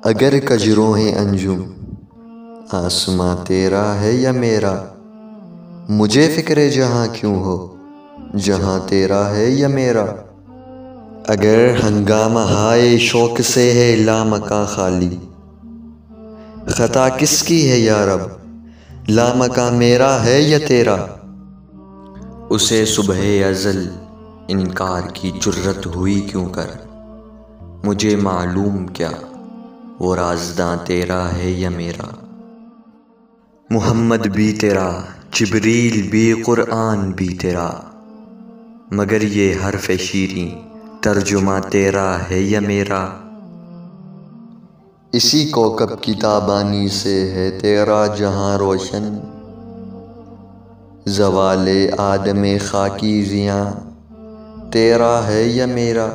اگر کجروں ہیں انجم آسماں تیرا ہے یا میرا، مجھے فکر جہاں کیوں ہو جہاں تیرا ہے یا میرا۔ اگر ہنگامہ ہائے شوق سے ہے لامکاں خالی، خطا کس کی ہے یا رب لامکاں میرا ہے یا تیرا۔ اسے صبح ازل انکار کی جرت ہوئی کیوں کر، مجھے معلوم کیا وہ رازداں تیرا ہے یا میرا۔ محمد بھی تیرا، جبریل بھی، قرآن بھی تیرا، مگر یہ حرف شیریں ترجمہ تیرا ہے یا میرا۔ اسی کوکب کی تابانی سے ہے تیرا جہاں روشن، زوال آدم خاکی زیاں تیرا ہے یا میرا۔